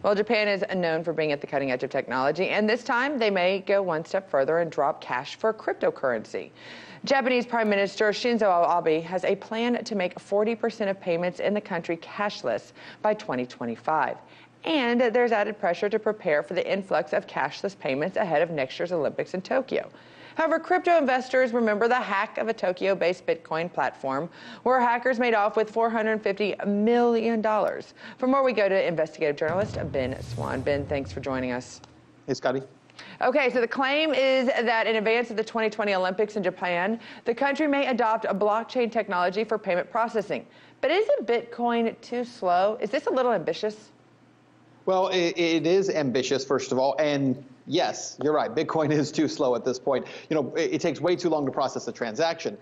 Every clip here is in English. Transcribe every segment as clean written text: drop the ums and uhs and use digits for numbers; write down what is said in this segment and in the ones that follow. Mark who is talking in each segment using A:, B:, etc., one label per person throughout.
A: Well, Japan is known for being at the cutting edge of technology, and this time they may go one step further and drop cash for cryptocurrency. Japanese Prime Minister Shinzo Abe has a plan to make 40% of payments in the country cashless by 2025. And there's added pressure to prepare for the influx of cashless payments ahead of next year's Olympics in Tokyo. However, crypto investors remember the hack of a Tokyo-based Bitcoin platform where hackers made off with $450 million. For more, we go to investigative journalist Ben Swann. Ben, thanks for joining us.
B: Hey, Scotty.
A: Okay, so the claim is that in advance of the 2020 Olympics in Japan, the country may adopt a blockchain technology for payment processing. But isn't Bitcoin too slow? Is this a little ambitious?
B: Well, it is ambitious, first of all, and yes, you're right. Bitcoin is too slow at this point. You know, it takes way too long to process a transaction.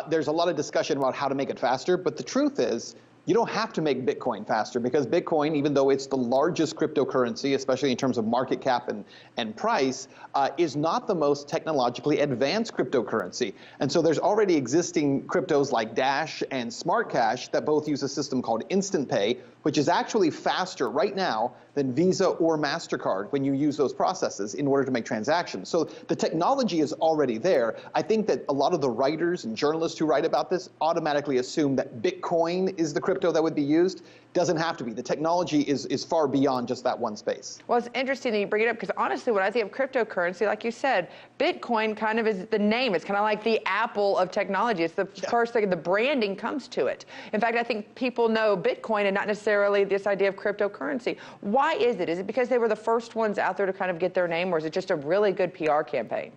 B: There's a lot of discussion about how to make it faster, but the truth is, you don't have to make Bitcoin faster because Bitcoin, even though it's the largest cryptocurrency, especially in terms of market cap and price, is not the most technologically advanced cryptocurrency. And so there's already existing cryptos like Dash and Smart Cash that both use a system called Instant Pay, which is actually faster right now than Visa or MasterCard when you use those processes in order to make transactions. So the technology is already there. I think that a lot of the writers and journalists who write about this automatically assume that Bitcoin is the crypto that would be used. Doesn't have to be. The technology is far beyond just that one space.
A: Well, it's interesting that you bring it up because honestly, when I think of cryptocurrency, like you said, Bitcoin kind of is the name. It's kind of like the Apple of technology. It's the first thing, the branding comes to it. In fact, I think people know Bitcoin and not necessarily this idea of cryptocurrency. Why is it? Is it because they were the first ones out there to kind of get their name, or is it just a really good PR campaign?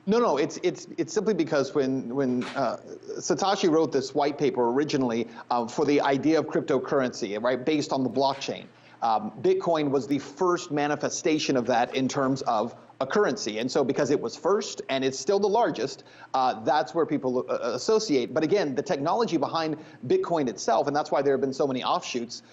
B: No, it's simply because when Satoshi wrote this white paper originally for the idea of cryptocurrency, right, based on the blockchain, Bitcoin was the first manifestation of that in terms of a currency. And so because it was first and it's still the largest, that's where people associate. But again, the technology behind Bitcoin itself, and that's why there have been so many offshoots,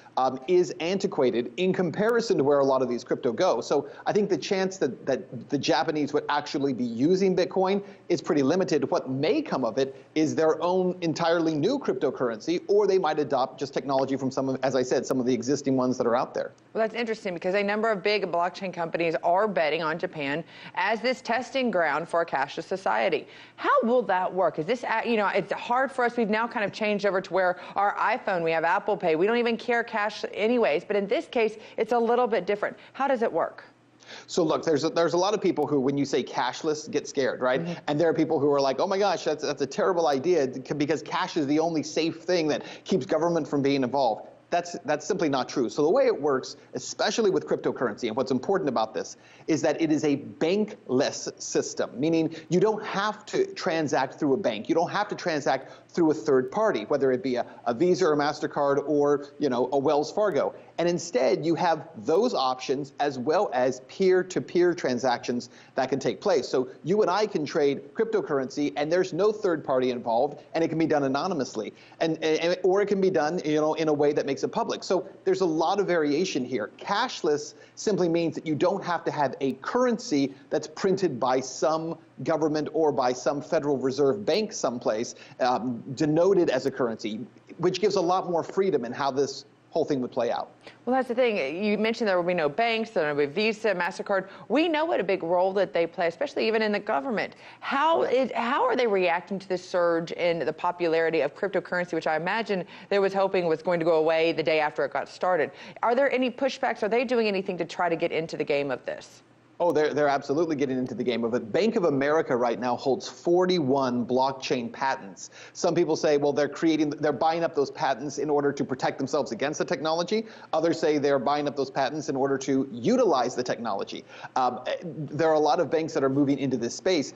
B: is antiquated in comparison to where a lot of these crypto go. So I think the chance that the Japanese would actually be using Bitcoin is pretty limited. What may come of it is their own entirely new cryptocurrency, or they might adopt just technology from some of, as I said, some of the existing ones that are out there.
A: Well, that's interesting because a number of big blockchain companies are betting on Japan as this testing ground for a cashless society. How will that work? Is this, you know, it's hard for us. We've now kind of changed over to where our iPhone, we have Apple Pay. We don't even care cash anyways, but in this case, it's a little bit different. How does it work?
B: So look, there's a lot of people who, when you say cashless, get scared, right? Mm-hmm. And there are people who are like, oh my gosh, that's a terrible idea because cash is the only safe thing that keeps government from being involved. That's simply not true. So the way it works, especially with cryptocurrency, and what's important about this is that it is a bankless system, meaning you don't have to transact through a bank. You don't have to transact through a third party, whether it be a Visa or a MasterCard or, you know, a Wells Fargo. And instead, you have those options as well as peer-to-peer transactions that can take place. So you and I can trade cryptocurrency, and there's no third party involved, and it can be done anonymously, or it can be done, you know, in a way that makes it public. So there's a lot of variation here. Cashless simply means that you don't have to have a currency that's printed by some government or by some Federal Reserve bank someplace, denoted as a currency, which gives a lot more freedom in how this whole thing would play out.
A: Well, that's the thing. You mentioned there will be no banks, there will be Visa, MasterCard. We know what a big role that they play, especially even in the government. How are they reacting to this surge in the popularity of cryptocurrency, which I imagine they was hoping was going to go away the day after it got started? Are there any pushbacks? Are they doing anything to try to get into the game of this?
B: Oh, they're absolutely getting into the game of it. Bank of America right now holds 41 blockchain patents. Some people say, well, they're buying up those patents in order to protect themselves against the technology. Others say they're buying up those patents in order to utilize the technology. There are a lot of banks that are moving into this space.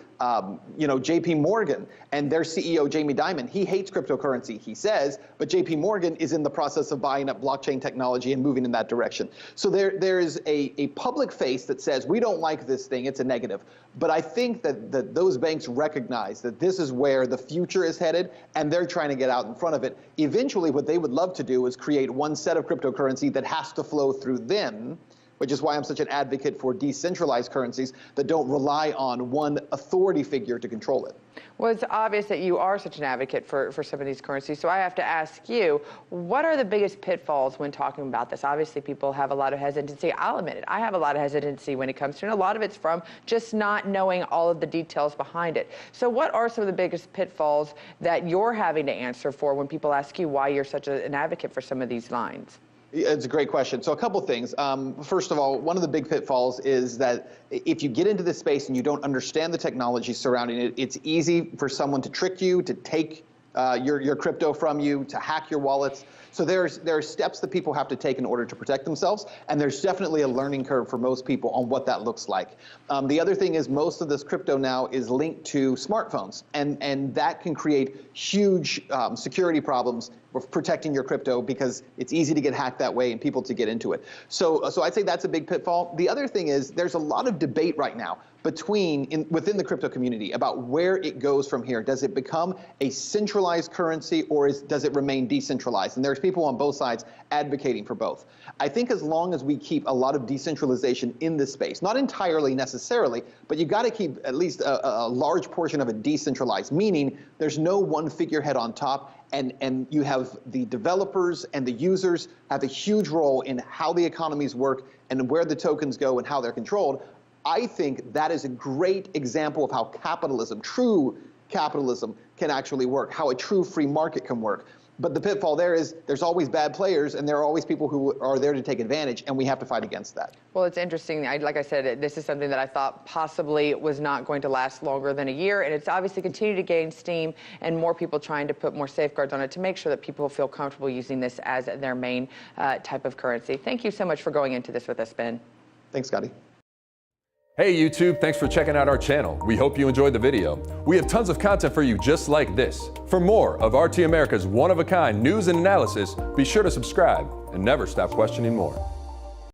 B: You know, JP Morgan and their CEO, Jamie Dimon, he hates cryptocurrency, he says, but JP Morgan is in the process of buying up blockchain technology and moving in that direction. So there is a public face that says, we don't like this thing, it's a negative. But I think that those banks recognize that this is where the future is headed, and they're trying to get out in front of it. Eventually, what they would love to do is create one set of cryptocurrency that has to flow through them, which is why I'm such an advocate for decentralized currencies that don't rely on one authority figure to control it.
A: Well, it's obvious that you are such an advocate for some of these currencies, so I have to ask you, what are the biggest pitfalls when talking about this? Obviously, people have a lot of hesitancy. I'll admit it. I have a lot of hesitancy when it comes to it, and a lot of it's from just not knowing all of the details behind it. So what are some of the biggest pitfalls that you're having to answer for when people ask you why you're such an advocate for some of these lines?
B: It's a great question. So a couple things. First of all, one of the big pitfalls is that if you get into this space and you don't understand the technology surrounding it, it's easy for someone to trick you, to take your crypto from you, to hack your wallets. So there are steps that people have to take in order to protect themselves, and there's definitely a learning curve for most people on what that looks like. The other thing is most of this crypto now is linked to smartphones, and that can create huge security problems with protecting your crypto because it's easy to get hacked that way and people to get into it. So I'd say that's a big pitfall. The other thing is there's a lot of debate right now within the crypto community about where it goes from here. Does it become a centralized currency or does it remain decentralized? And there's people on both sides advocating for both. I think as long as we keep a lot of decentralization in this space, not entirely necessarily, but you got to keep at least a large portion of it decentralized, meaning there's no one figurehead on top, and you have the developers and the users have a huge role in how the economies work and where the tokens go and how they're controlled. I think that is a great example of how capitalism, true capitalism, can actually work, how a true free market can work. But the pitfall there is there's always bad players, and there are always people who are there to take advantage, and we have to fight against that.
A: Well, it's interesting. Like I said, this is something that I thought possibly was not going to last longer than a year, and it's obviously continued to gain steam, and more people trying to put more safeguards on it to make sure that people feel comfortable using this as their main type of currency. Thank you so much for going into this with us, Ben.
B: Thanks, Scotty.
C: Hey YouTube, thanks for checking out our channel. We hope you enjoyed the video. We have tons of content for you just like this. For more of RT America's one-of-a-kind news and analysis, be sure to subscribe and never stop questioning more.